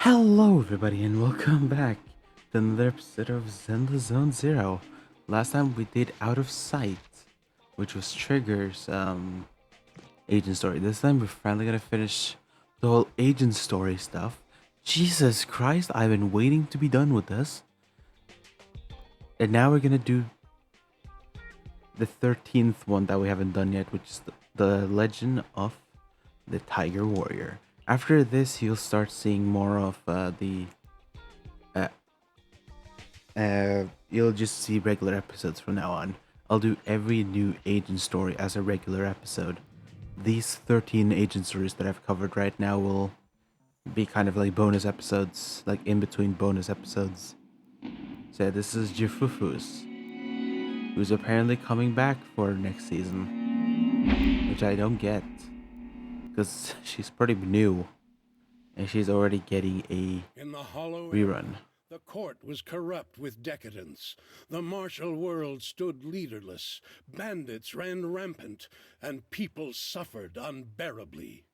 Hello everybody and welcome back to another episode of Zenless Zone Zero. Last time we did Out of Sight, which was Trigger's agent story. This time we're finally gonna finish the whole agent story stuff. Jesus Christ, I've been waiting to be done with this. And now we're gonna do the 13th one that we haven't done yet, which is the Legend of the Tiger Warrior. After this, you'll start seeing more of you'll just see regular episodes from now on. I'll do every new agent story as a regular episode. These 13 agent stories that I've covered right now will be kind of like bonus episodes, like in between bonus episodes. So yeah, this is Jifufus, who's apparently coming back for next season, which I don't get, because she's pretty new, and she's already getting a In the hollow rerun. era, the court was corrupt with decadence. The martial world stood leaderless. Bandits ran rampant, and people suffered unbearably.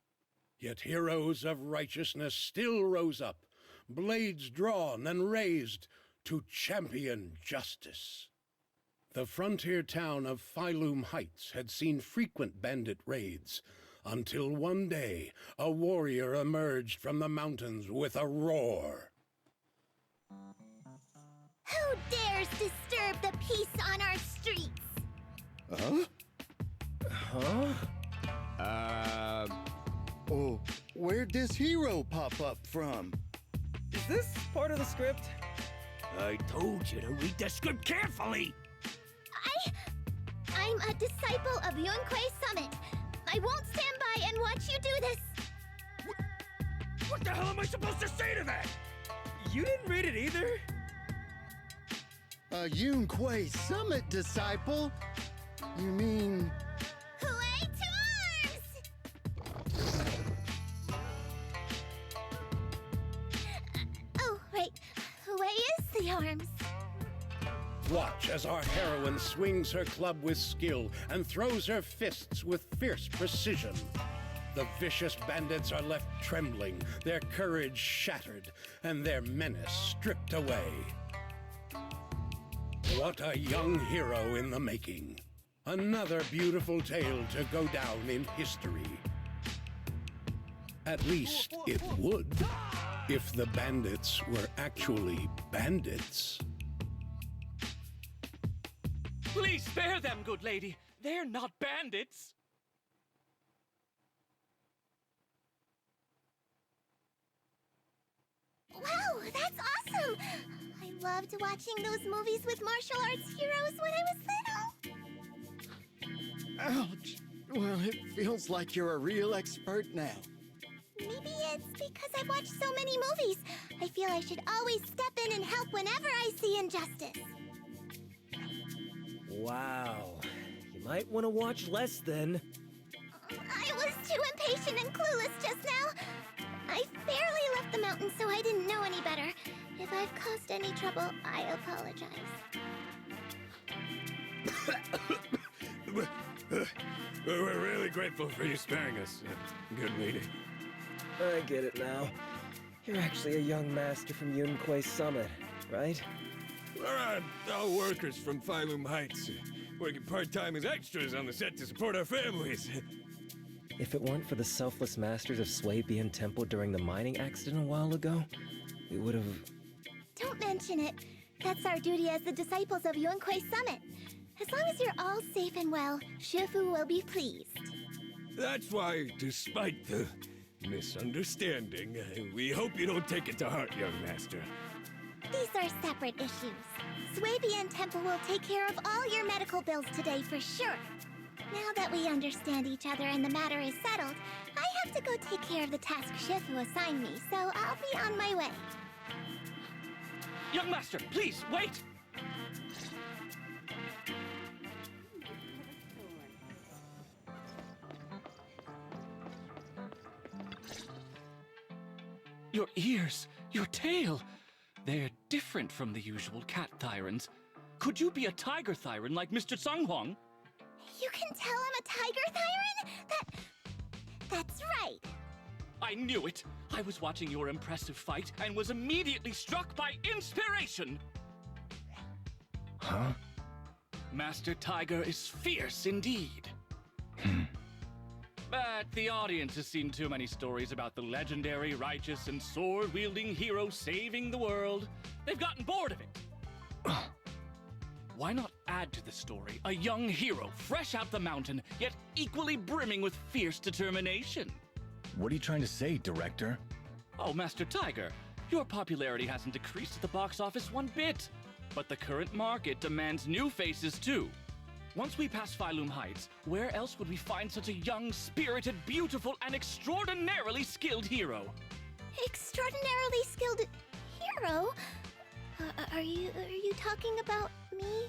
Yet heroes of righteousness still rose up, blades drawn and raised to champion justice. The frontier town of Phylum Heights had seen frequent bandit raids, until one day a warrior emerged from the mountains with a roar. Who dares disturb the peace on our streets? Oh, where'd this hero pop up from? Is this part of the script? I told you to read the script carefully. I'm a disciple of Yunquei Summit. I won't stand by and watch you do this. What the hell am I supposed to say to that? You didn't read it either? A Yunquei Summit disciple? You mean... Way to arms! Oh, wait. Way is the arms? Watch as our heroine swings her club with skill and throws her fists with fierce precision. The vicious bandits are left trembling, their courage shattered, and their menace stripped away. What a young hero in the making. Another beautiful tale to go down in history. At least it would, if the bandits were actually bandits. Please spare them, good lady. They're not bandits. Wow, that's awesome! I loved watching those movies with martial arts heroes when I was little. Ouch! Well, it feels like you're a real expert now. Maybe it's because I've watched so many movies. I feel I should always step in and help whenever I see injustice. Wow. You might want to watch less then. I was too impatient and clueless just now. I barely left the mountain, so I didn't know any better. If I've caused any trouble, I apologize. We're really grateful for you sparing us, good lady. I get it now. You're actually a young master from Yunquei Summit, right? We're all workers from Phylum Heights, working part-time as extras on the set to support our families. If it weren't for the selfless masters of Swabian Temple during the mining accident a while ago, we would have... Don't mention it. That's our duty as the disciples of Yunquei Summit. As long as you're all safe and well, Shifu will be pleased. That's why, despite the misunderstanding, we hope you don't take it to heart, young master. These are separate issues. Swabian Temple will take care of all your medical bills today for sure. Now that we understand each other and the matter is settled, I have to go take care of the task Shifu assigned me, so I'll be on my way. Young master, please, wait! Your ears, your tail, they're different from the usual cat thyrans. Could you be a tiger thyran like Mr. Sunghuang? You can tell I'm a tiger thyran? That's right. I knew it! I was watching your impressive fight and was immediately struck by inspiration! Huh? Master Tiger is fierce indeed. But the audience has seen too many stories about the legendary, righteous, and sword-wielding hero saving the world. They've gotten bored of it. Why not add to the story a young hero fresh out the mountain, yet equally brimming with fierce determination? What are you trying to say, director? Oh, Master Tiger, your popularity hasn't decreased at the box office one bit. But the current market demands new faces too. Once we pass Phylum Heights, where else would we find such a young, spirited, beautiful, and extraordinarily skilled hero? Extraordinarily skilled hero? Are you talking about me?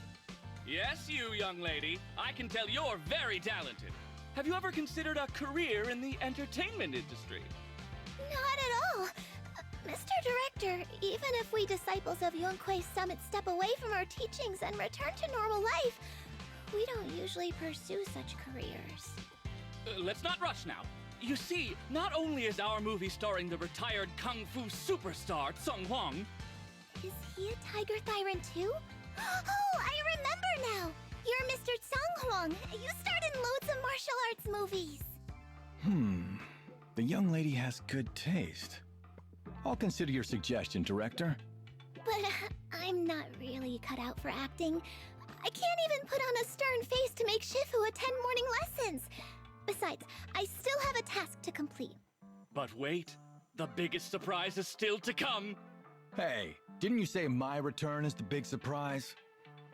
Yes, you, young lady. I can tell you're very talented. Have you ever considered a career in the entertainment industry? Not at all. Mr. Director, even if we disciples of Yunque's Summit step away from our teachings and return to normal life, we don't usually pursue such careers. Let's not rush now. You see, not only is our movie starring the retired kung fu superstar Tsung Huang. Is he a Tiger Thyran too? Oh, I remember now! You're Mr. Tsung Huang. You starred in loads of martial arts movies. The young lady has good taste. I'll consider your suggestion, director. But I'm not really cut out for acting. I can't even put on a stern face to make Shifu attend morning lessons. Besides, I still have a task to complete. But wait, the biggest surprise is still to come. Hey, didn't you say my return is the big surprise?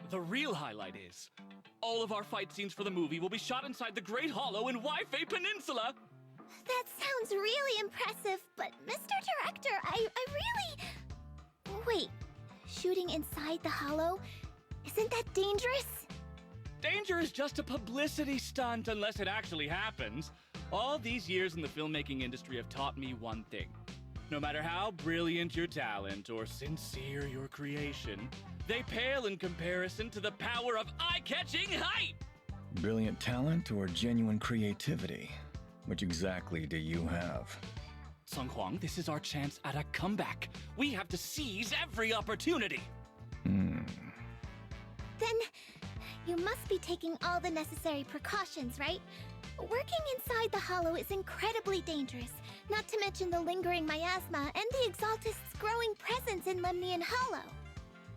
The real highlight is, all of our fight scenes for the movie will be shot inside the Great Hollow in Waifei Peninsula. That sounds really impressive, but Mr. Director, I really... Wait, shooting inside the hollow? Isn't that dangerous? Danger is just a publicity stunt unless it actually happens. All these years in the filmmaking industry have taught me one thing. No matter how brilliant your talent or sincere your creation, they pale in comparison to the power of eye-catching height! Brilliant talent or genuine creativity? Which exactly do you have? Tsung Huang, this is our chance at a comeback. We have to seize every opportunity. Then you must be taking all the necessary precautions, right? Working inside the hollow is incredibly dangerous, not to mention the lingering miasma and the Exaltist's growing presence in Lemnian Hollow.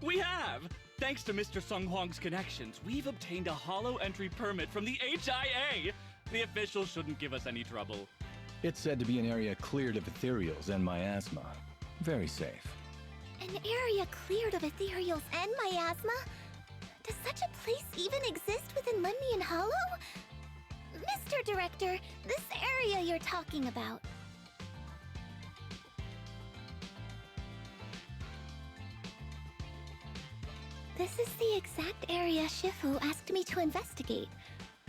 We have! Thanks to Mr. Tsung Huang's connections, we've obtained a hollow entry permit from the HIA. The officials shouldn't give us any trouble. It's said to be an area cleared of ethereals and miasma. Very safe. An area cleared of ethereals and miasma? Does such a place even exist within Lemnian Hollow? Mr. Director, this area you're talking about. This is the exact area Shifu asked me to investigate.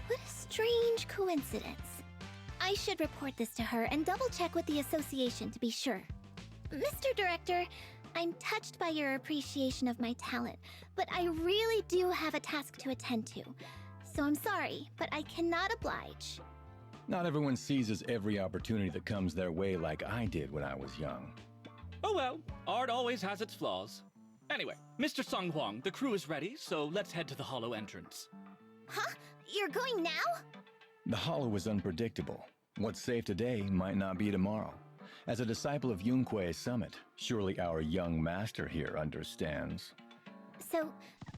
What a strange coincidence. I should report this to her and double-check with the association to be sure. Mr. Director, I'm touched by your appreciation of my talent, but I really do have a task to attend to. So I'm sorry, but I cannot oblige. Not everyone seizes every opportunity that comes their way like I did when I was young. Oh well, art always has its flaws. Anyway, Mr. Tsung Huang, the crew is ready, so let's head to the hollow entrance. Huh? You're going now? The hollow is unpredictable. What's safe today might not be tomorrow. As a disciple of Yunque's Summit, surely our young master here understands. So,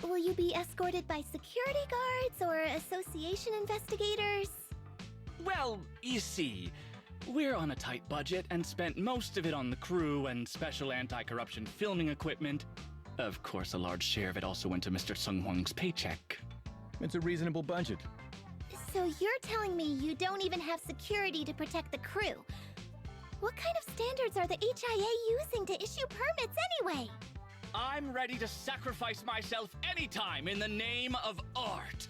will you be escorted by security guards or association investigators? Well, you see, we're on a tight budget and spent most of it on the crew and special anti-corruption filming equipment. Of course, a large share of it also went to Mr. Tsung Huang's paycheck. It's a reasonable budget. So you're telling me you don't even have security to protect the crew? What kind of standards are the HIA using to issue permits anyway? I'm ready to sacrifice myself anytime in the name of art.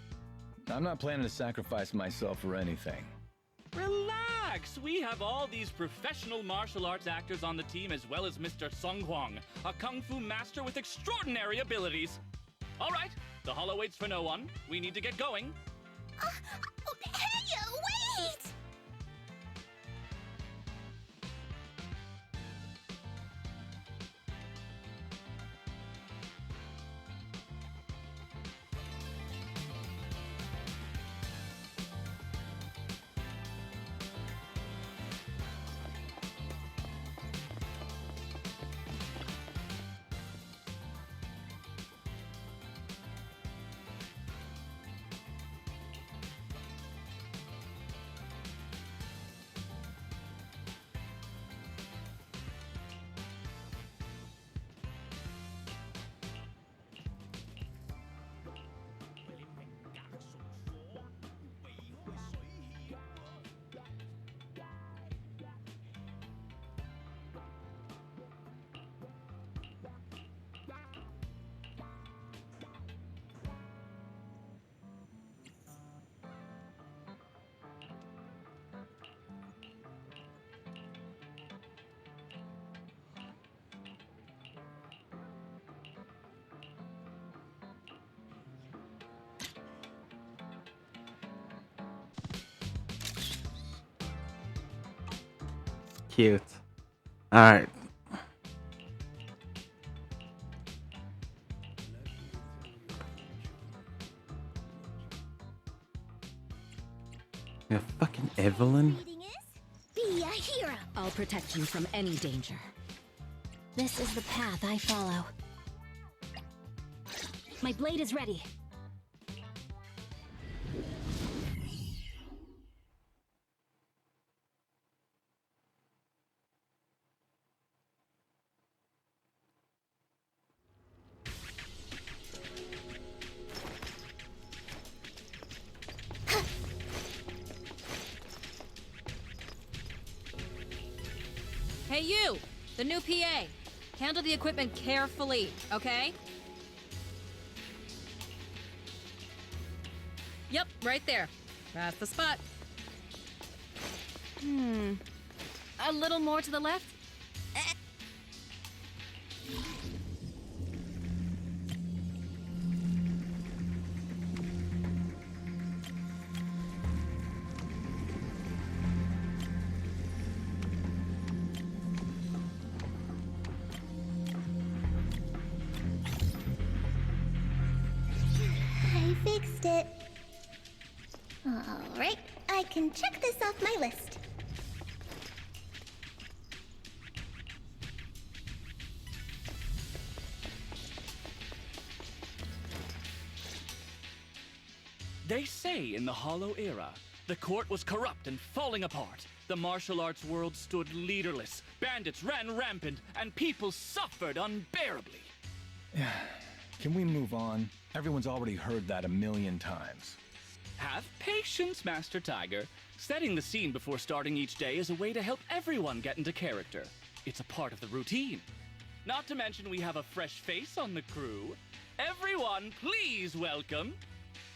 I'm not planning to sacrifice myself for anything. Relax! We have all these professional martial arts actors on the team as well as Mr. Tsung Huang, a kung fu master with extraordinary abilities. All right, the hollow waits for no one. We need to get going. Hey, wait! Cute. Alright. Yeah, fucking Evelyn. Reading is be a hero. I'll protect you from any danger. This is the path I follow. My blade is ready. Hey you, the new PA. Handle the equipment carefully, okay? Yep, right there. That's the spot. A little more to the left? I fixed it. Alright, I can check this off my list. They say in the Hollow Era, the court was corrupt and falling apart. The martial arts world stood leaderless. Bandits ran rampant, and people suffered unbearably. Can we move on? Everyone's already heard that a million times. Have patience, Master Tiger. Setting the scene before starting each day is a way to help everyone get into character. It's a part of the routine. Not to mention we have a fresh face on the crew. Everyone, please welcome...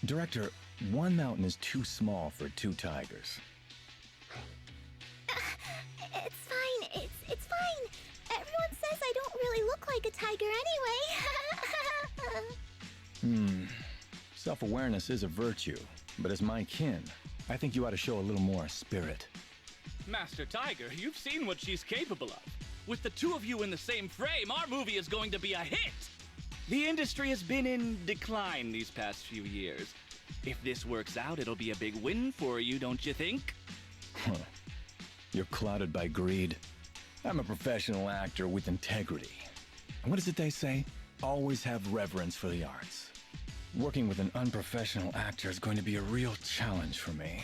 Director, one mountain is too small for two tigers. It's fine, it's fine. Everyone says I don't really look like a tiger anyway. Self-awareness is a virtue, but as my kin, I think you ought to show a little more spirit. Master Tiger, you've seen what she's capable of. With the two of you in the same frame, our movie is going to be a hit! The industry has been in decline these past few years. If this works out, it'll be a big win for you, don't you think? You're clouded by greed. I'm a professional actor with integrity. And what is it they say? Always have reverence for the arts. Working with an unprofessional actor is going to be a real challenge for me.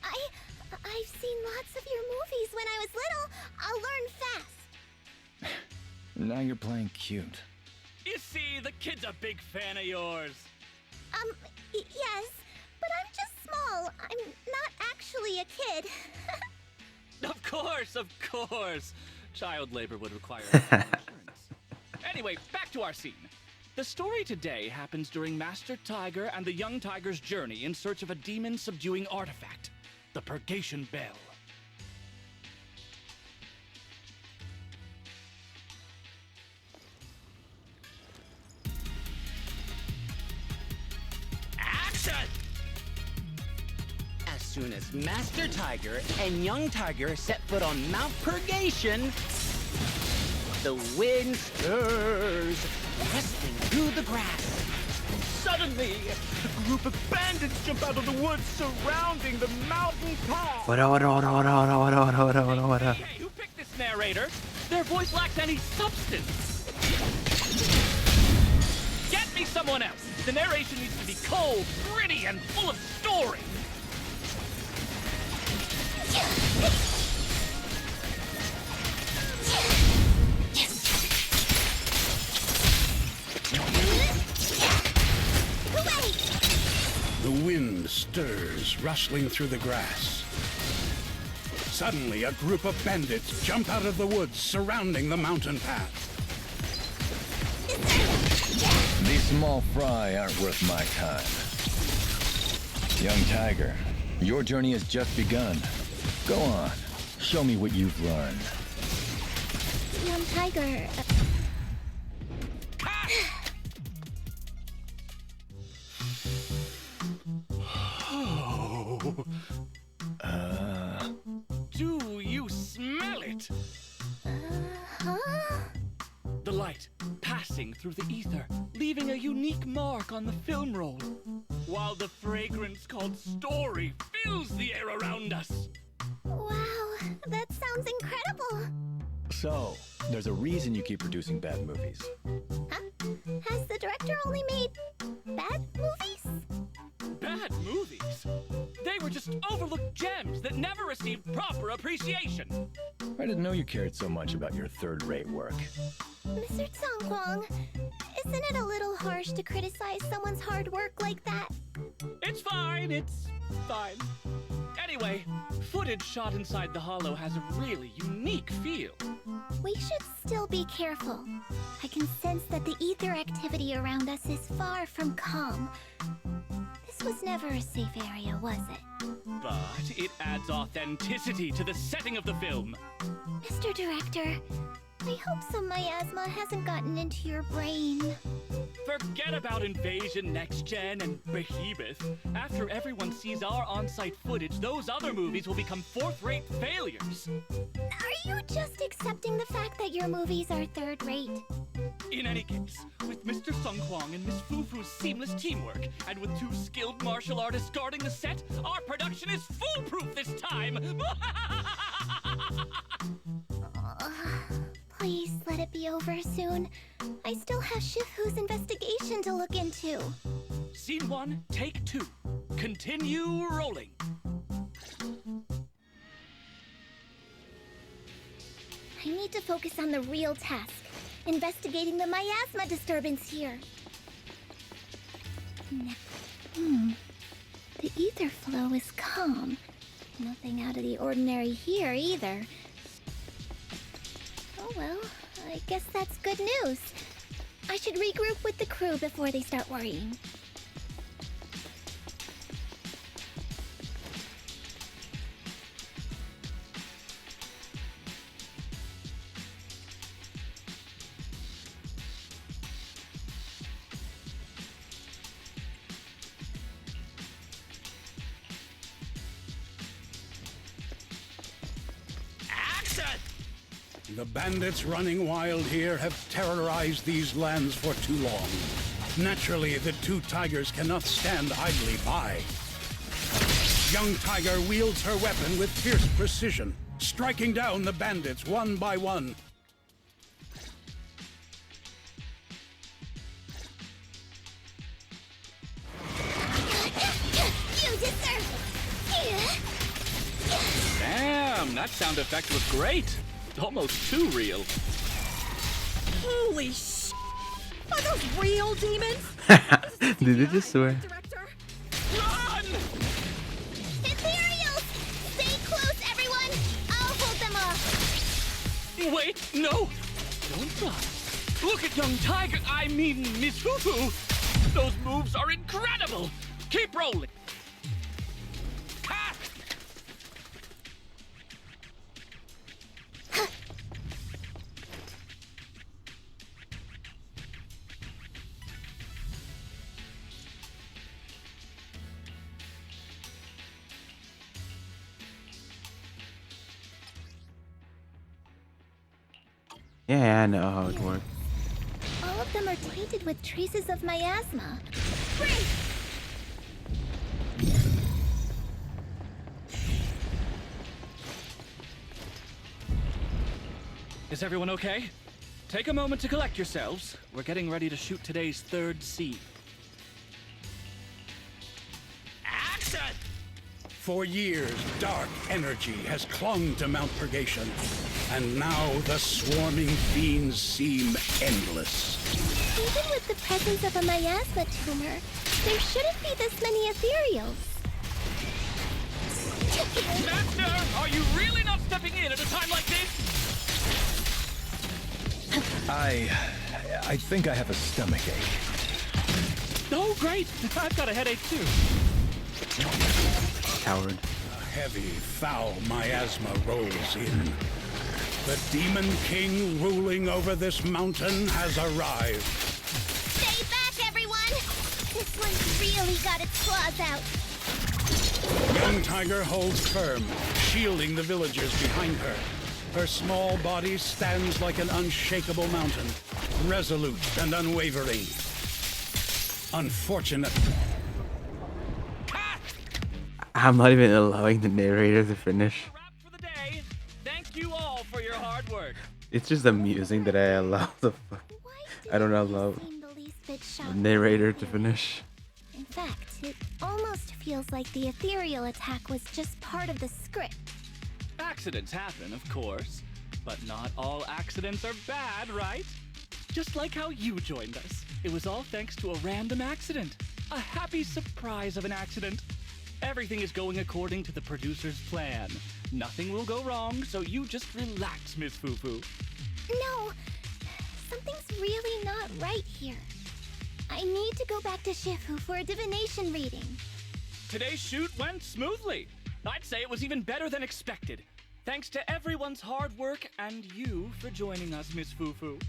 I've seen lots of your movies when I was little. I'll learn fast. Now you're playing cute. You see, the kid's a big fan of yours. Yes, but I'm just small. I'm not actually a kid. Of course. Child labor would require insurance. Anyway, back to our scene. The story today happens during Master Tiger and the young tiger's journey in search of a demon-subduing artifact, the Purgation Bell. Action! As soon as Master Tiger and Young Tiger set foot on Mount Purgation, the wind stirs, rustling through the grass. Suddenly, a group of bandits jump out of the woods surrounding the mountain path. What? Hey, who picked this narrator? Their voice lacks any substance. Get me someone else. The narration needs to be cold, gritty, and full of story. The wind stirs, rustling through the grass. Suddenly, a group of bandits jump out of the woods surrounding the mountain path. These small fry aren't worth my time. Young Tiger, your journey has just begun. Go on, show me what you've learned. Young Tiger. Do you smell it! Huh? The light passing through the ether, leaving a unique mark on the film roll, while the fragrance called story fills the air around us. Wow, that sounds incredible. So, there's a reason you keep producing bad movies. Huh? Has the director only made bad movies? Bad movies? They were just overlooked gems that never received proper appreciation. I didn't know you cared so much about your third-rate work. Mr. Tsangkwang, isn't it a little harsh to criticize someone's hard work like that? It's fine. Anyway, footage shot inside the hollow has a really unique feel. We should still be careful. I can sense that the ether activity around us is far from calm. This was never a safe area, was it? But it adds authenticity to the setting of the film. Mr. Director, I hope some miasma hasn't gotten into your brain. Forget about Invasion Next Gen and Behemoth. After everyone sees our on-site footage, those other movies will become fourth-rate failures. Are you just accepting the fact that your movies are third-rate? In any case, with Mr. Sung Kwang and Miss Fufu's seamless teamwork, and with 2 skilled martial artists guarding the set, our production is foolproof this time! Please let it be over soon. I still have Shifu's investigation to look into. Scene 1, take 2. Continue rolling. I need to focus on the real task, investigating the miasma disturbance here. The ether flow is calm. Nothing out of the ordinary here either. Oh well, I guess that's good news. I should regroup with the crew before they start worrying. The bandits running wild here have terrorized these lands for too long. Naturally, the 2 tigers cannot stand idly by. Young Tiger wields her weapon with fierce precision, striking down the bandits one by one. You deserve... Damn, that sound effect was great. Almost too real. Holy sh! Are those real demons? Did they just swear? Director? Run! Ethereals! Stay close, everyone! I'll hold them off! Wait, no! Don't run. Look at young Tiger, I mean Miss Fufu. Those moves are incredible! Keep rolling. Cut! Yeah, I know how it works. All of them are tainted with traces of miasma. Great! Is everyone okay? Take a moment to collect yourselves. We're getting ready to shoot today's 3rd scene. Action! For years, dark energy has clung to Mount Purgation, and now the swarming fiends seem endless. Even with the presence of a miasma tumor, there shouldn't be this many ethereals. Master, are you really not stepping in at a time like this? I think I have a stomachache. Oh, great. I've got a headache, too. Coward. A heavy, foul miasma rolls in. The Demon King ruling over this mountain has arrived. Stay back, everyone! This one's really got its claws out. Young Tiger holds firm, shielding the villagers behind her. Her small body stands like an unshakable mountain, resolute and unwavering. Unfortunate. I'm not even allowing the narrator to finish. Wrap for the day. Thank you all for your hard work. It's just amusing that I allow the fuck. I don't allow Seem the least bit the shocked. narrator to finish. In fact, it almost feels like the ethereal attack was just part of the script. Accidents happen, of course, but not all accidents are bad, right? Just like how you joined us. It was all thanks to a random accident. A happy surprise of an accident. Everything is going according to the producer's plan. Nothing will go wrong, so you just relax, Miss Fufu. No, something's really not right here. I need to go back to Shifu for a divination reading. Today's shoot went smoothly. I'd say it was even better than expected. Thanks to everyone's hard work and you for joining us, Miss Fufu.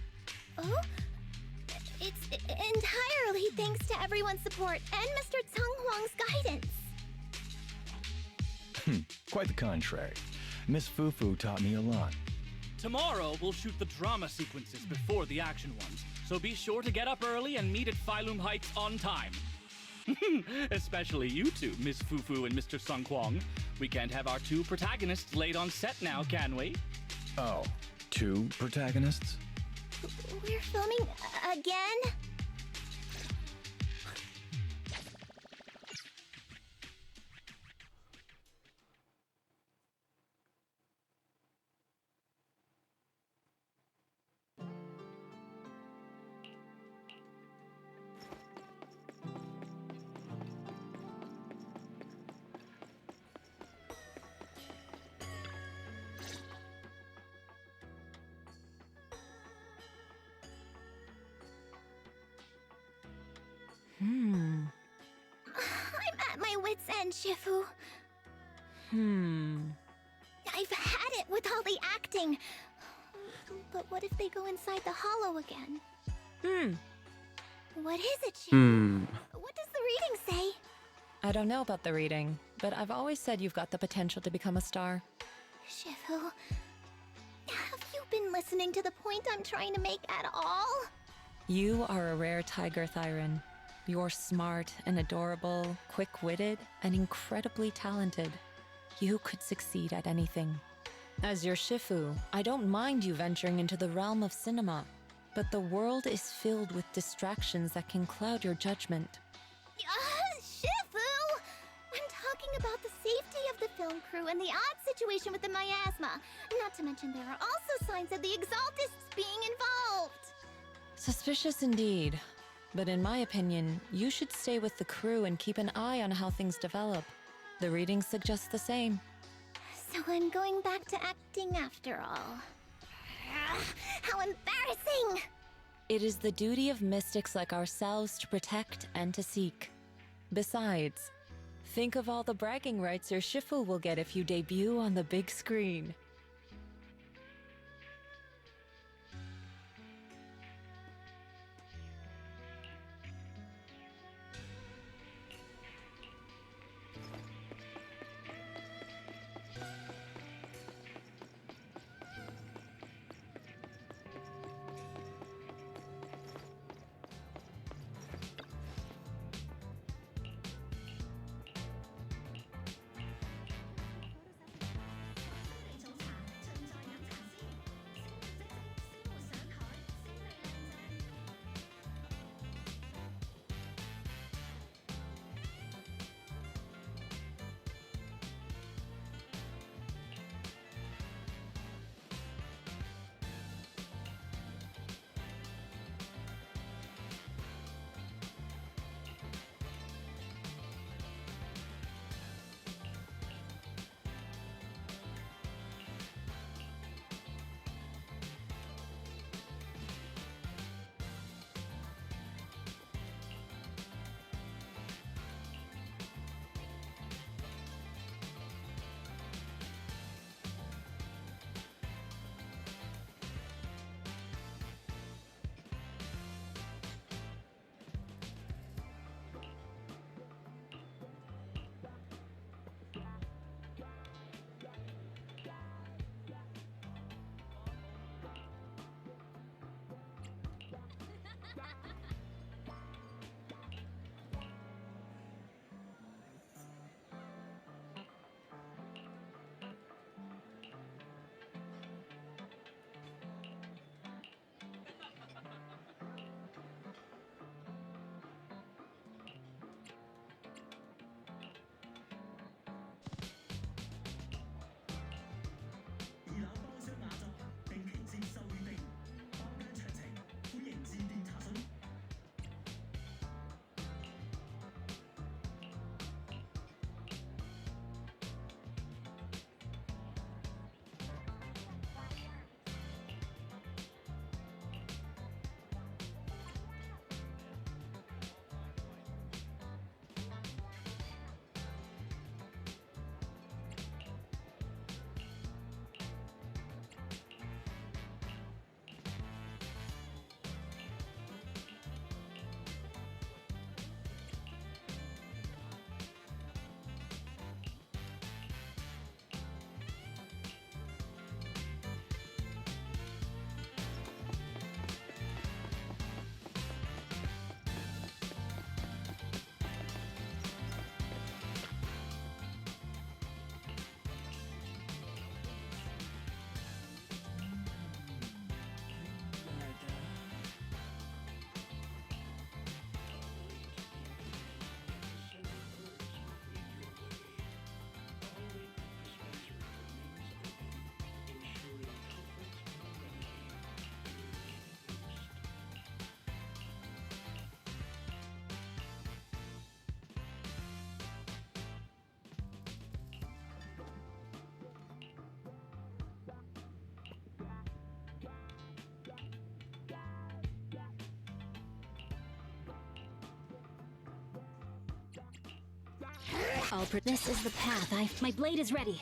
Oh? It's entirely thanks to everyone's support and Mr. Tsung Huang's guidance. Quite the contrary. Miss Fufu taught me a lot. Tomorrow, we'll shoot the drama sequences before the action ones, so be sure to get up early and meet at Phylum Heights on time. Especially you two, Miss Fufu and Mr. Sung Kwong. We can't have our two protagonists late on set now, can we? Oh, 2 protagonists? We're filming again? I'm at my wit's end, Shifu. I've had it with all the acting. But what if they go inside the hollow again? What is it, Shifu? What does the reading say? I don't know about the reading, but I've always said you've got the potential to become a star. Shifu, have you been listening to the point I'm trying to make at all? You are a rare tiger, Thyron. You're smart and adorable, quick-witted, and incredibly talented. You could succeed at anything. As your Shifu, I don't mind you venturing into the realm of cinema, but the world is filled with distractions that can cloud your judgment. Shifu! I'm talking about the safety of the film crew and the odd situation with the miasma. Not to mention there are also signs of the Exaltists being involved. Suspicious indeed. But in my opinion, you should stay with the crew and keep an eye on how things develop. The reading suggests the same. So I'm going back to acting after all. How embarrassing! It is the duty of mystics like ourselves to protect and to seek. Besides, think of all the bragging rights your Shifu will get if you debut on the big screen. This is the path. My blade is ready.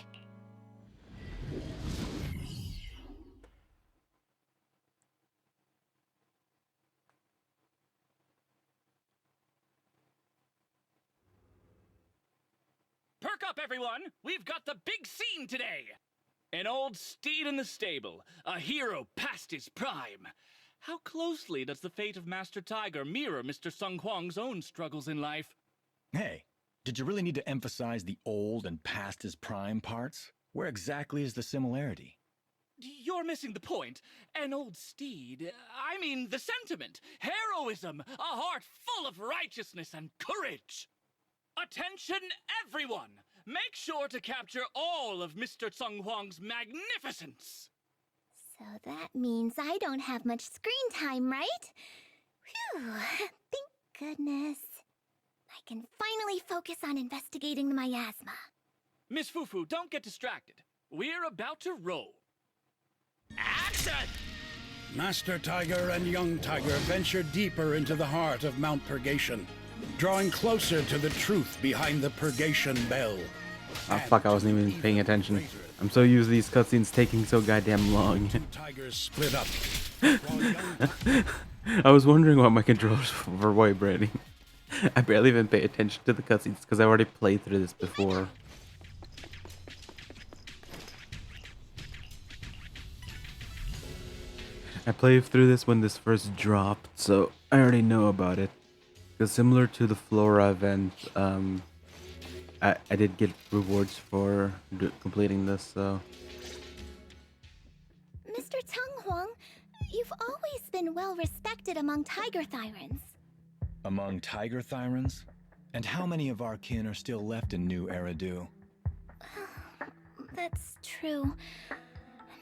Perk up, everyone! We've got the big scene today! An old steed in the stable, a hero past his prime. How closely does the fate of Master Tiger mirror Mr. Sung Hwang's own struggles in life? Hey, did you really need to emphasize the old and past his prime parts? Where exactly is the similarity? You're missing the point. An old steed. I mean, the sentiment. Heroism. A heart full of righteousness and courage. Attention, everyone! Make sure to capture all of Mr. Sung Hwang's magnificence! So that means I don't have much screen time, right? Phew, thank goodness. I can finally focus on investigating the miasma. Miss Fufu, don't get distracted. We're about to roll. Action! Master Tiger and Young Tiger venture deeper into the heart of Mount Purgation, drawing closer to the truth behind the Purgation Bell. Oh fuck, I wasn't even paying attention. I'm so used to these cutscenes taking so goddamn long. Two tigers split up. I was wondering what my controllers were vibrating. I barely even pay attention to the cutscenes because I already played through this before. I played through this when this first dropped, so I already know about it. Because similar to the Flora event, I did get rewards for completing this, so... Mr. Tung Hwang, you've always been well respected among Tiger Thyrans. Among Tiger Thyrans? And how many of our kin are still left in New Eridu? That's true.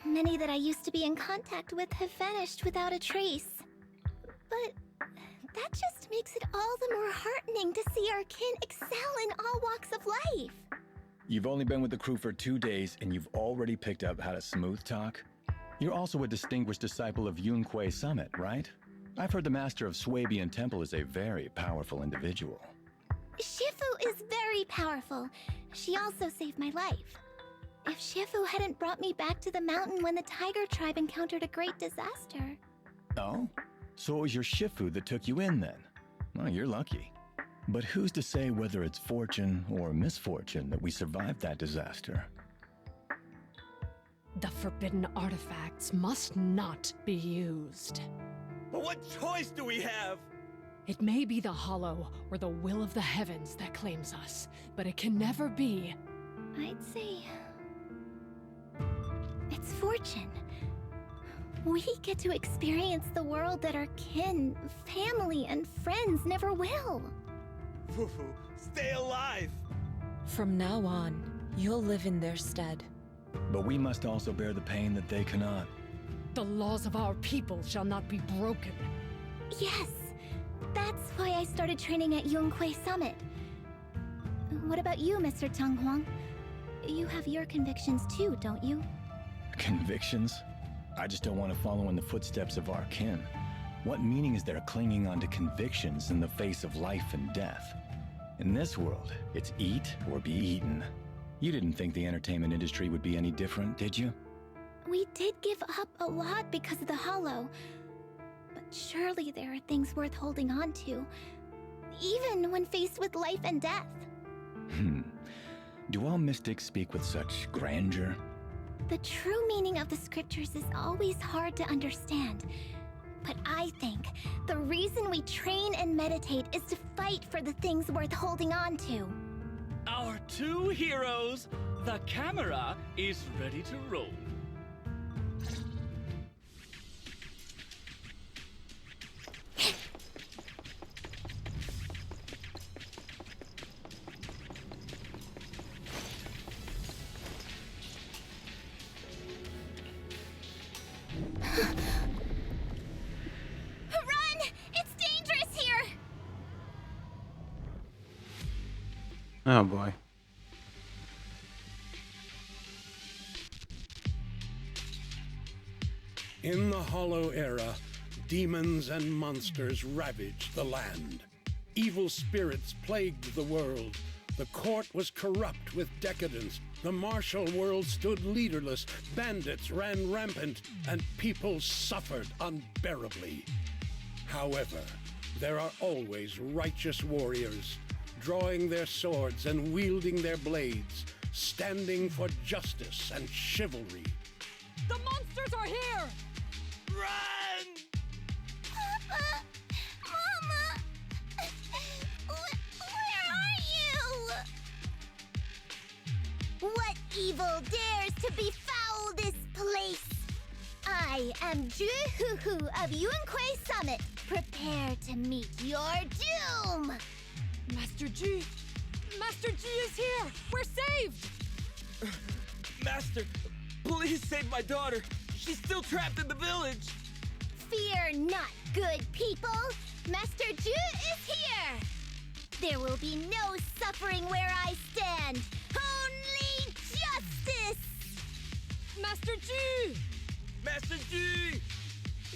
Many that I used to be in contact with have vanished without a trace. But that just makes it all the more heartening to see our kin excel in all walks of life. You've only been with the crew for 2 days and you've already picked up how to smooth talk? You're also a distinguished disciple of Yun Kuei Summit, right? I've heard the master of Swabian Temple is a very powerful individual. Shifu is very powerful. She also saved my life. If Shifu hadn't brought me back to the mountain when the Tiger tribe encountered a great disaster... Oh? So it was your Shifu that took you in then? Well, you're lucky. But who's to say whether it's fortune or misfortune that we survived that disaster? The forbidden artifacts must not be used. But what choice do we have? It may be the Hollow or the will of the heavens that claims us, but it can never be... I'd say... it's fortune. We get to experience the world that our kin, family, and friends never will. Fufu, stay alive! From now on, you'll live in their stead. But we must also bear the pain that they cannot. The laws of our people shall not be broken. Yes, that's why I started training at Yun Kuei Summit. What about you, Mr. Tung Hwang? You have your convictions too, don't you? Convictions? I just don't want to follow in the footsteps of our kin. What meaning is there clinging on to convictions in the face of life and death? In this world, it's eat or be eaten. You didn't think the entertainment industry would be any different, did you? We did give up a lot because of the Hollow. But surely there are things worth holding on to, even when faced with life and death. Do all mystics speak with such grandeur? The true meaning of the scriptures is always hard to understand. But I think the reason we train and meditate is to fight for the things worth holding on to. Our two heroes, the camera is ready to roll. Run! It's dangerous here! Oh boy. In the Hollow Era, demons and monsters ravaged the land. Evil spirits plagued the world, The court was corrupt with decadence. The martial world stood leaderless. Bandits ran rampant, and people suffered unbearably. However, there are always righteous warriors, drawing their swords and wielding their blades, standing for justice and chivalry. The monsters are here! Run! Papa! Mama! Where are you? What evil dares to befoul this place? I am Juhuhu of Yunkui Summit. Prepare to meet your doom! Master G! Master G is here! We're saved! Master, please save my daughter. She's still trapped in the village. Fear not, good people! Master Ju is here! There will be no suffering where I stand! Only justice! Master G! Master G!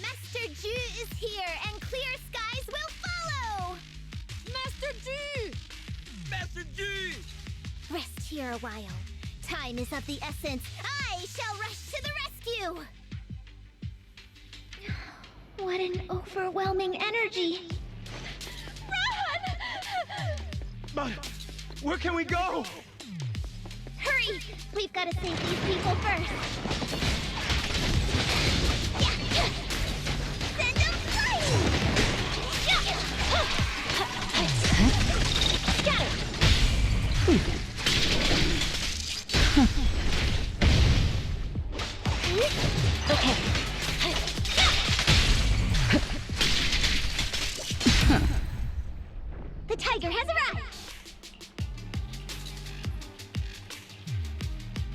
Master Ju is here, and clear skies will follow! Master G! Master G! Rest here a while. Time is of the essence. I shall rush to the rescue! What an overwhelming energy! Run! But where can we go? Hurry! We've got to save these people first. Send them flying! Okay. The tiger has arrived!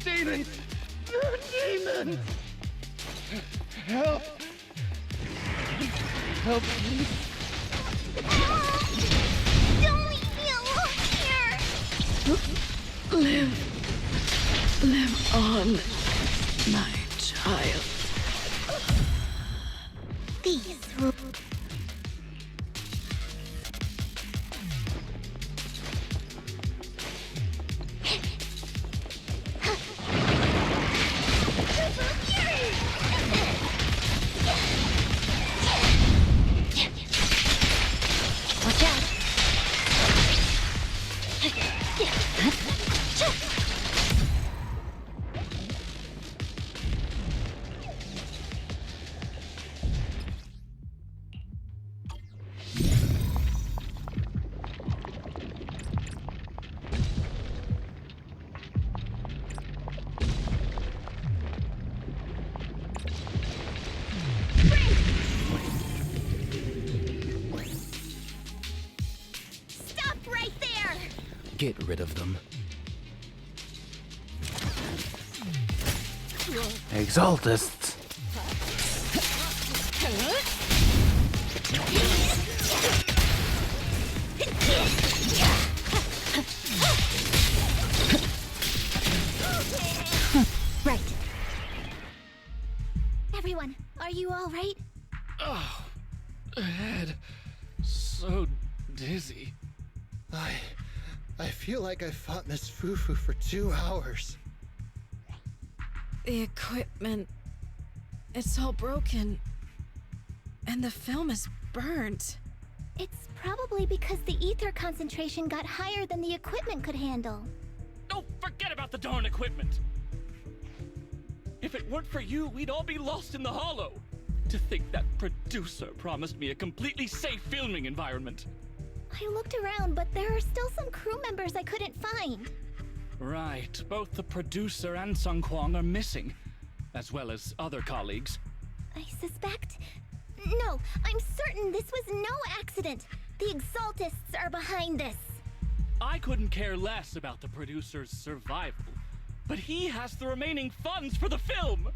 Demons! Demons! Help! Help me! Don't leave me alone here! Live on, my child. These will... Watch out. Stop right there! Get rid of them. Exaltists! Right. Everyone, are you all right? Oh, head. So dizzy. I feel like I fought Miss Fufu for 2 hours. The equipment... it's all broken. And the film is burnt. It's probably because the ether concentration got higher than the equipment could handle. Oh, forget about the darn equipment! If it weren't for you, we'd all be lost in the hollow. To think that producer promised me a completely safe filming environment. I looked around, but there are still some crew members I couldn't find. Right, both the producer and Sung Kwang are missing, as well as other colleagues. I suspect... No, I'm certain this was no accident. The Exaltists are behind this. I couldn't care less about the producer's survival, but he has the remaining funds for the film!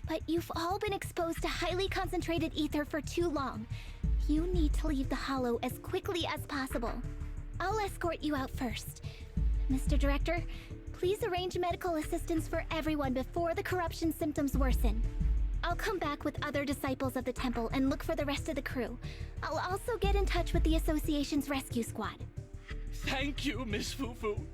But you've all been exposed to highly concentrated ether for too long. You need to leave the hollow as quickly as possible. I'll escort you out first. Mr. Director, please arrange medical assistance for everyone before the corruption symptoms worsen. I'll come back with other disciples of the temple and look for the rest of the crew. I'll also get in touch with the association's rescue squad. Thank you, Miss Fufu.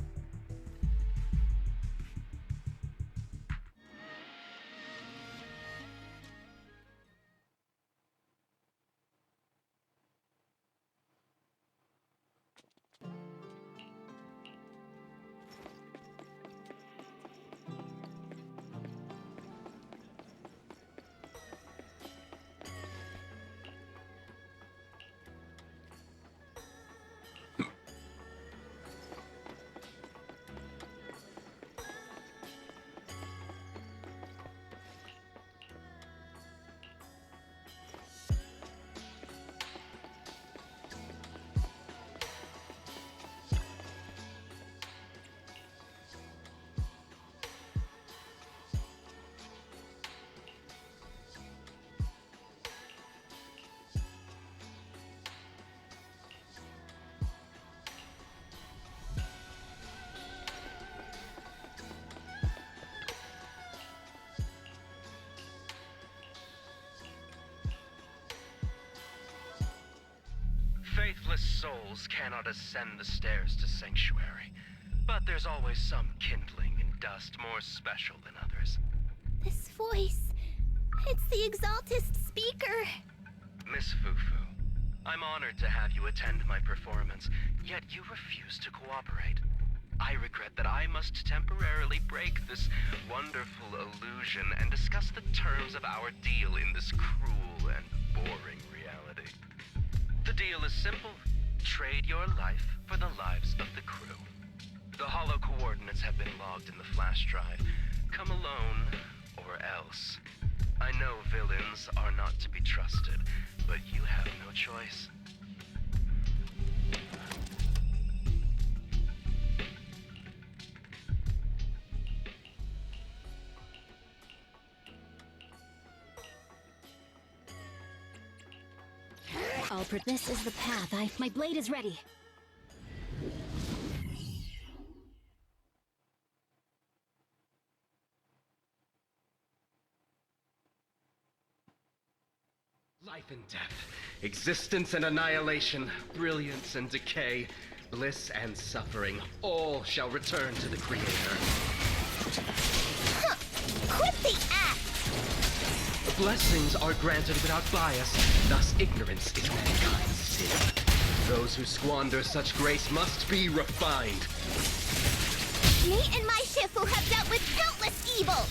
Faithless souls cannot ascend the stairs to Sanctuary, but there's always some kindling in dust more special than others. This voice, it's the Exaltist speaker. Miss Fufu, I'm honored to have you attend my performance, yet you refuse to cooperate. I regret that I must temporarily break this wonderful illusion and discuss the terms of our deal in this cruel and boring reality. The deal is simple. Trade your life for the lives of the crew. The hollow coordinates have been logged in the flash drive. Come alone, or else. I know villains are not to be trusted, but you have no choice. This is the path. My blade is ready. Life and death, existence and annihilation, brilliance and decay, bliss and suffering, all shall return to the Creator. Quit the act! Blessings are granted without bias, thus ignorance is mankind's sin. Those who squander such grace must be refined. Me and my Shifu have dealt with countless evils!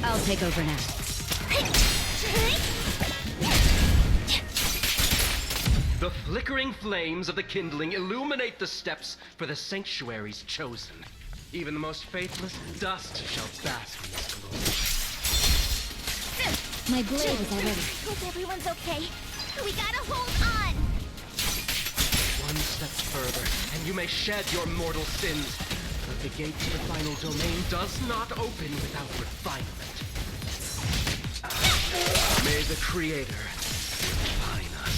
I'll take over now. The flickering flames of the kindling illuminate the steps for the sanctuary's chosen. Even the most faithless dust shall bask in this glory. My blade is already. Hope everyone's okay. We gotta hold on! One step further, and you may shed your mortal sins. But the gate to the final domain does not open without refinement. May the Creator refine us.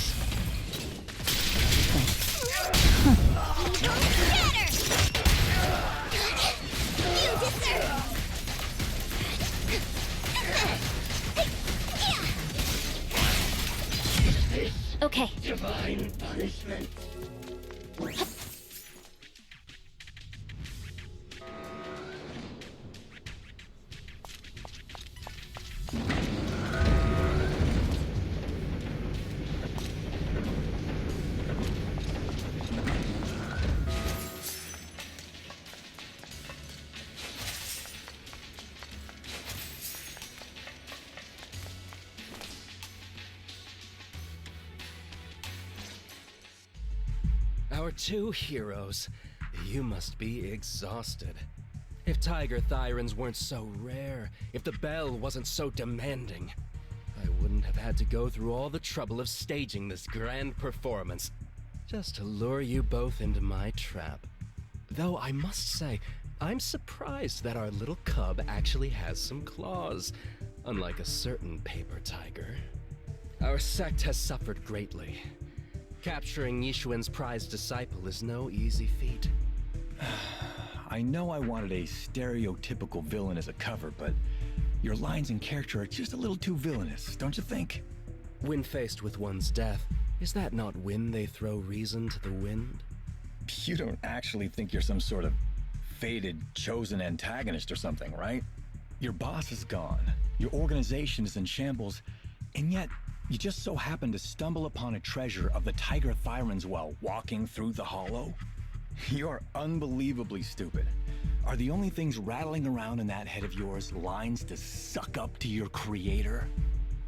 You deserve... Okay. Divine punishment. Our two heroes. You must be exhausted. If Tiger Thyrans weren't so rare, if the bell wasn't so demanding, I wouldn't have had to go through all the trouble of staging this grand performance just to lure you both into my trap. Though I must say, I'm surprised that our little cub actually has some claws, unlike a certain paper tiger. Our sect has suffered greatly. Capturing Yishuan's prized disciple is no easy feat. I know I wanted a stereotypical villain as a cover, but your lines and character are just a little too villainous, don't you think? When faced with one's death, is that not when they throw reason to the wind? You don't actually think you're some sort of fated, chosen antagonist or something, right? Your boss is gone, your organization is in shambles, and yet you just so happen to stumble upon a treasure of the Tiger Thyrans while walking through the hollow? You're unbelievably stupid. Are the only things rattling around in that head of yours lines to suck up to your creator?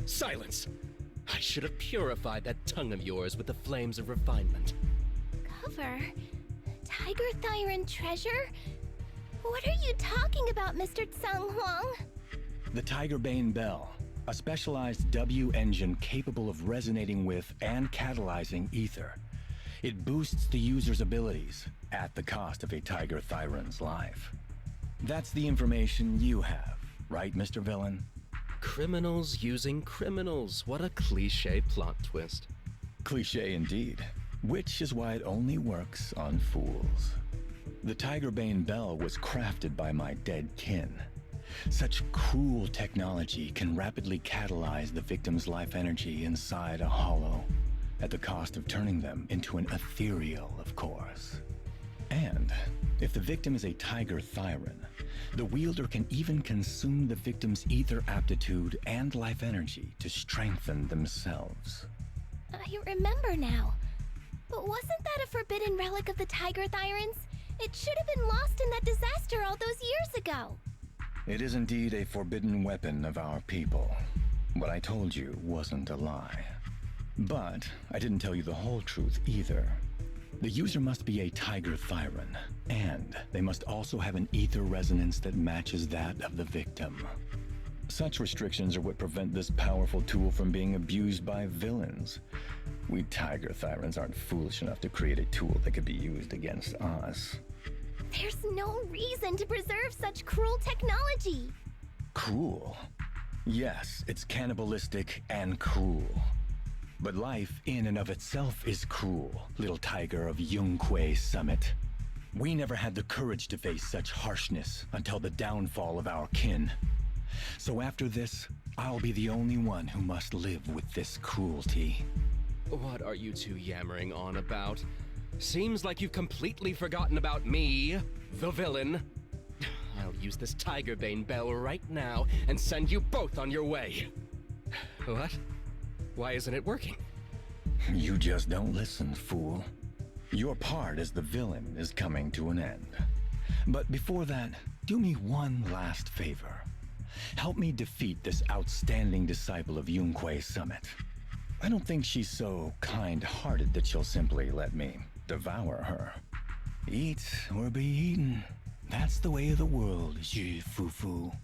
Silence! I should have purified that tongue of yours with the flames of refinement. Cover? Tiger Thyran treasure? What are you talking about, Mr. Tsung Huang? The Tigerbane Bell, a specialized W engine capable of resonating with and catalyzing ether. It boosts the user's abilities at the cost of a Tiger Thyran's life. That's the information you have, right, Mr. Villain? Criminals using criminals. What a cliché plot twist. Cliché indeed, which is why it only works on fools. The Tigerbane Bell was crafted by my dead kin. Such cruel technology can rapidly catalyze the victim's life energy inside a hollow, at the cost of turning them into an ethereal, of course. And if the victim is a Tiger Thyran, the wielder can even consume the victim's ether aptitude and life energy to strengthen themselves. I remember now. But wasn't that a forbidden relic of the Tiger Thyrans? It should have been lost in that disaster all those years ago. It is indeed a forbidden weapon of our people. What I told you wasn't a lie. But I didn't tell you the whole truth either. The user must be a Tiger Thyran, and they must also have an ether resonance that matches that of the victim. Such restrictions are what prevent this powerful tool from being abused by villains. We Tiger Thyrans aren't foolish enough to create a tool that could be used against us. There's no reason to preserve such cruel technology. Cruel? Yes, it's cannibalistic and cruel. But life in and of itself is cruel, little tiger of Yunque Summit. We never had the courage to face such harshness until the downfall of our kin. So after this, I'll be the only one who must live with this cruelty. What are you two yammering on about? Seems like you've completely forgotten about me, the villain. I'll use this Tigerbane Bell right now and send you both on your way. What? Why isn't it working? You just don't listen, fool. Your part as the villain is coming to an end. But before that, do me one last favor. Help me defeat this outstanding disciple of Yunque Summit. I don't think she's so kind-hearted that she'll simply let me devour her. Eat or be eaten. That's the way of the world, Xu Fufu.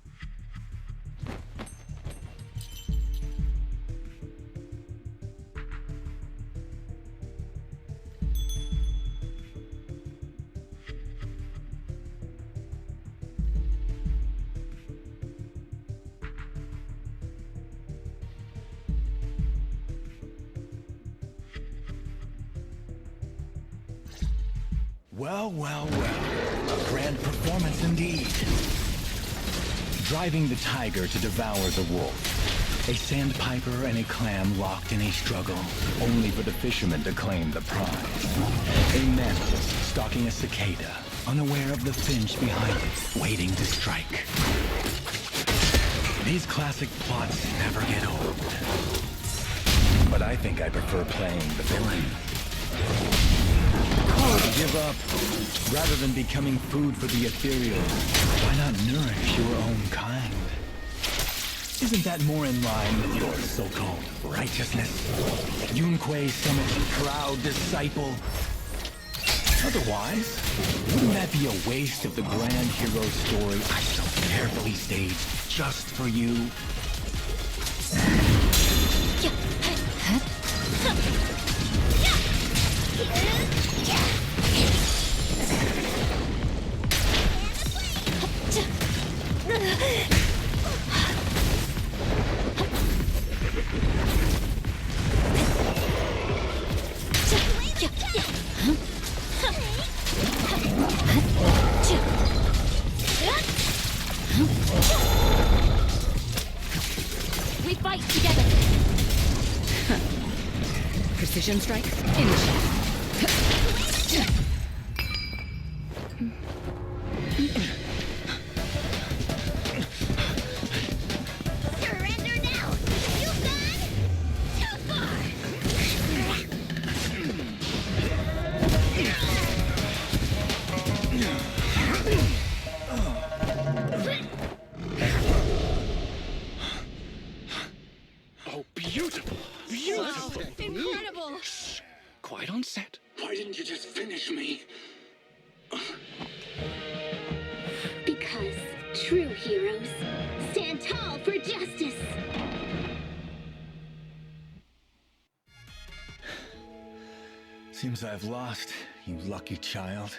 Well, well, well. A grand performance indeed. Driving the tiger to devour the wolf. A sandpiper and a clam locked in a struggle, only for the fisherman to claim the prize. A mantis stalking a cicada, unaware of the finch behind it, waiting to strike. These classic plots never get old. But I think I prefer playing the villain. Give up. Rather than becoming food for the ethereal, why not nourish your own kind? Isn't that more in line with your so-called righteousness? Yunque Summit's proud disciple? Otherwise, wouldn't that be a waste of the grand hero story I so carefully staged just for you? Precision strike. Initiate. Surrender now! You've gone too far! Oh, beautiful! Beautiful! Incredible! Quite on set. Why didn't you just finish me? Because true heroes stand tall for justice. Seems I've lost, you lucky child.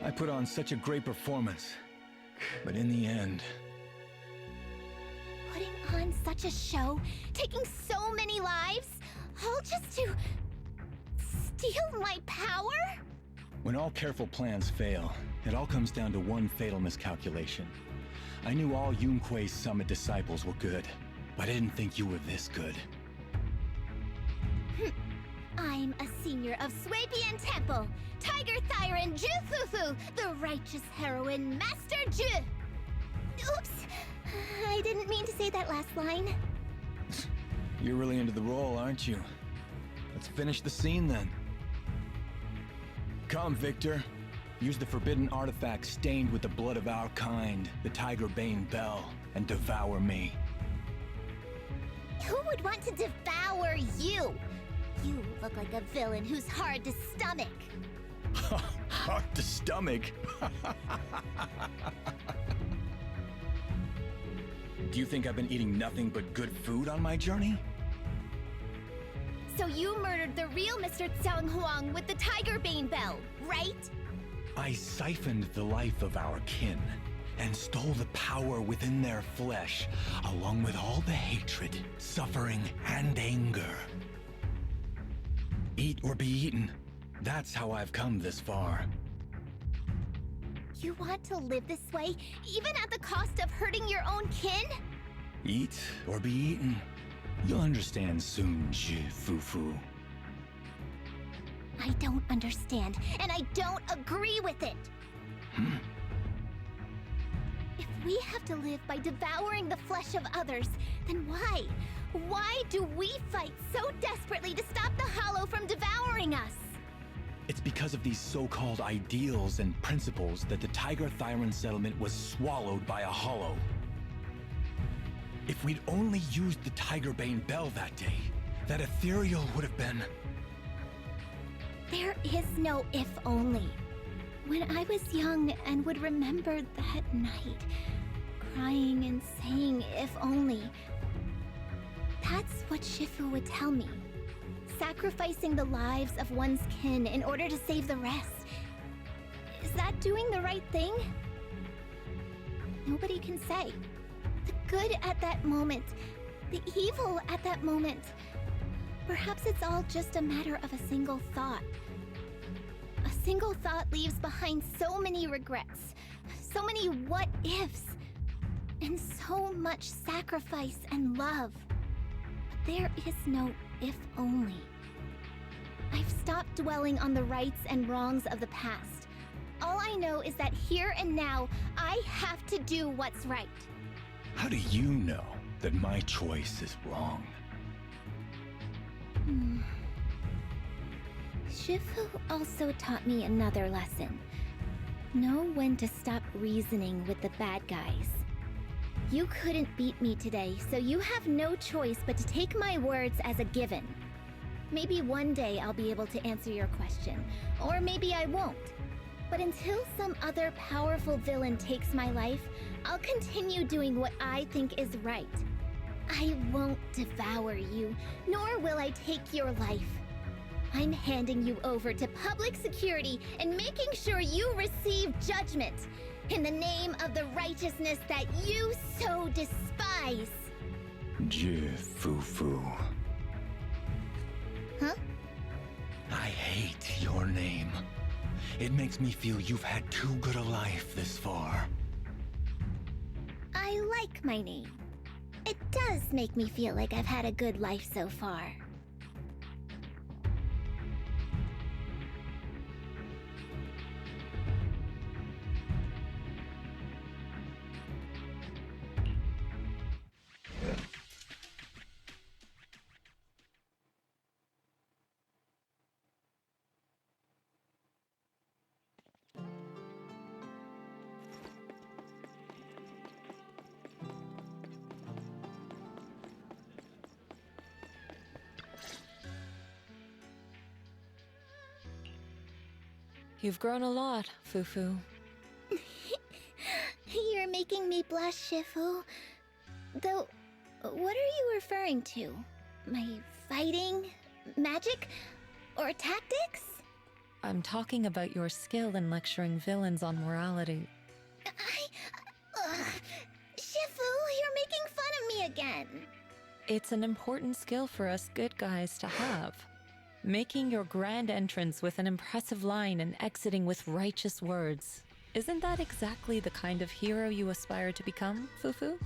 I put on such a great performance, but in the end... Putting on such a show, taking so many lives, all just to steal my power? When all careful plans fail, it all comes down to one fatal miscalculation. I knew all Yunque's Summit disciples were good, but I didn't think you were this good. I'm a senior of Swabian Temple, Tiger Thyron Jufufu, the righteous heroine Master Ju. Oops, I didn't mean to say that last line. You're really into the role, aren't you? Let's finish the scene then. Come, Victor. Use the forbidden artifact stained with the blood of our kind, the Tiger Bane Bell, and devour me. Who would want to devour you? You look like a villain who's hard to stomach. Hard to stomach? Do you think I've been eating nothing but good food on my journey? So you murdered the real Mr. Tsang Huang with the Tiger Bane Bell, right? I siphoned the life of our kin and stole the power within their flesh, along with all the hatred, suffering, and anger. Eat or be eaten. That's how I've come this far. You want to live this way, even at the cost of hurting your own kin? Eat or be eaten. You'll understand soon, Fufu. I don't understand, and I don't agree with it. If we have to live by devouring the flesh of others, then why? Why do we fight so desperately to stop the Hollow from devouring us? It's because of these so-called ideals and principles that the Tiger Thyron settlement was swallowed by a Hollow. If we'd only used the Tiger Bane Bell that day, that ethereal would have been... There is no if only. When I was young and would remember that night, crying and saying if only, that's what Shifu would tell me. Sacrificing the lives of one's kin in order to save the rest. Is that doing the right thing? Nobody can say. The good at that moment, the evil at that moment. Perhaps it's all just a matter of a single thought. A single thought leaves behind so many regrets, so many what-ifs, and so much sacrifice and love. But there is no if only. I've stopped dwelling on the rights and wrongs of the past. All I know is that here and now, I have to do what's right. How do you know that my choice is wrong? Shifu also taught me another lesson. Know when to stop reasoning with the bad guys. You couldn't beat me today, so you have no choice but to take my words as a given. Maybe one day I'll be able to answer your question, or maybe I won't. But until some other powerful villain takes my life, I'll continue doing what I think is right. I won't devour you, nor will I take your life. I'm handing you over to public security and making sure you receive judgment in the name of the righteousness that you so despise. Fufu. Huh? I hate your name. It makes me feel you've had too good a life this far. I like my name. It does make me feel like I've had a good life so far. You've grown a lot, Fufu. You're making me blush, Shifu. Though, what are you referring to? My fighting, magic, or tactics? I'm talking about your skill in lecturing villains on morality. Shifu, you're making fun of me again. It's an important skill for us good guys to have. Making your grand entrance with an impressive line and exiting with righteous words. Isn't that exactly the kind of hero you aspire to become, Fufu?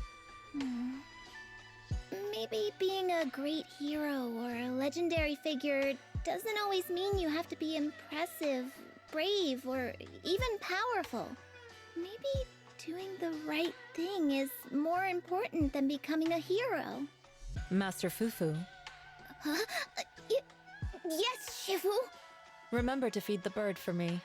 Maybe being a great hero or a legendary figure doesn't always mean you have to be impressive, brave, or even powerful. Maybe doing the right thing is more important than becoming a hero. Master Fufu. Huh? Yes, Shifu. Remember to feed the bird for me.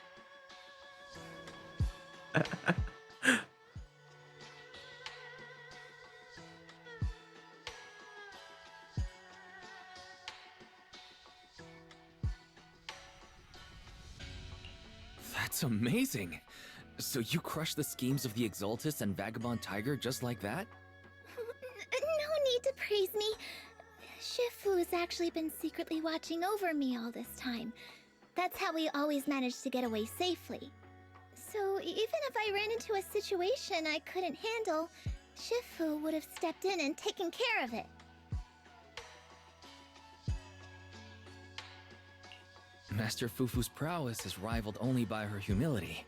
That's amazing! So you crushed the schemes of the Exaltus and Vagabond Tiger just like that? No need to praise me. Shifu's actually been secretly watching over me all this time. That's how we always managed to get away safely. So even if I ran into a situation I couldn't handle, Shifu would have stepped in and taken care of it. Master Fufu's prowess is rivaled only by her humility.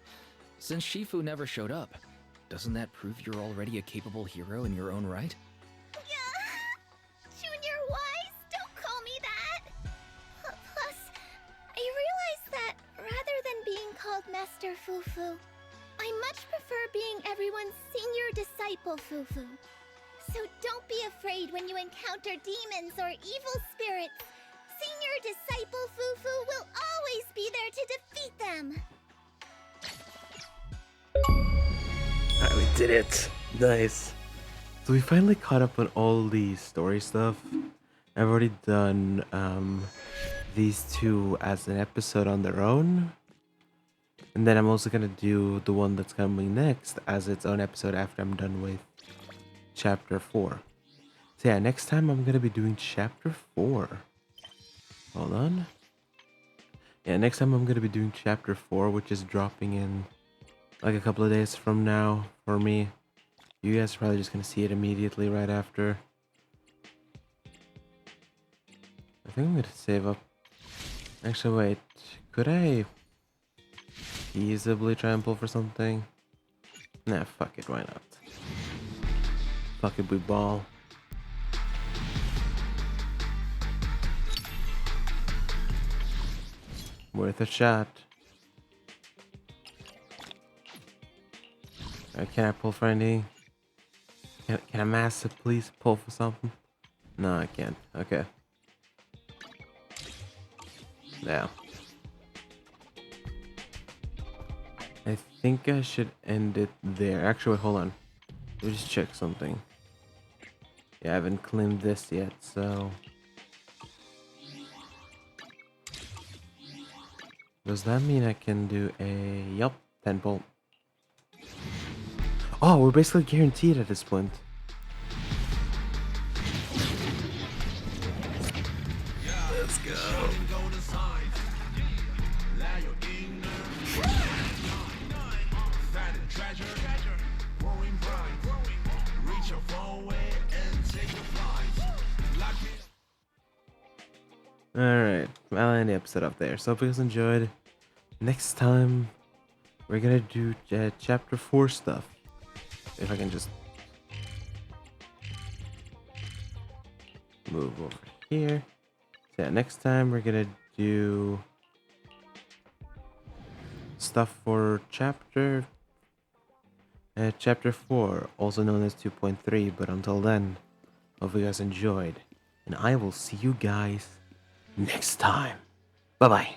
Since Shifu never showed up, doesn't that prove you're already a capable hero in your own right? Junior Wise, don't call me that! Plus, I realized that rather than being called Master Fufu, I much prefer being everyone's senior disciple Fufu. So don't be afraid when you encounter demons or evil spirits. Senior disciple Fufu will always be there to defeat them. Alright, we did it. Nice. So we finally caught up on all the story stuff. I've already done these two as an episode on their own. And then I'm also gonna do the one that's coming next as its own episode after I'm done with chapter 4. So yeah, next time I'm gonna be doing chapter 4. Hold on. Yeah, next time I'm gonna be doing chapter 4, which is dropping in like a couple of days from now for me. You guys are probably just gonna see it immediately right after. I think I'm gonna save up. Actually, wait. Could I feasibly try and pull for something? Nah, fuck it. Why not? Fuck it, we ball. Worth a shot. Can I pull for any? Can a massive please pull for something? No, I can't. Okay. Now. I think I should end it there. Actually, wait, hold on. Let me just check something. Yeah, I haven't claimed this yet, so... Does that mean I can do a... Yup, 10 bolt. Oh, we're basically guaranteed at this point. Let's go. Alright, I'll end the episode up there. So if you guys enjoyed, next time we're gonna do chapter 4 stuff. If I can just move over here. So yeah, next time we're gonna do stuff for chapter 4, also known as 2.3. But until then, hope you guys enjoyed, and I will see you guys next time. Bye bye.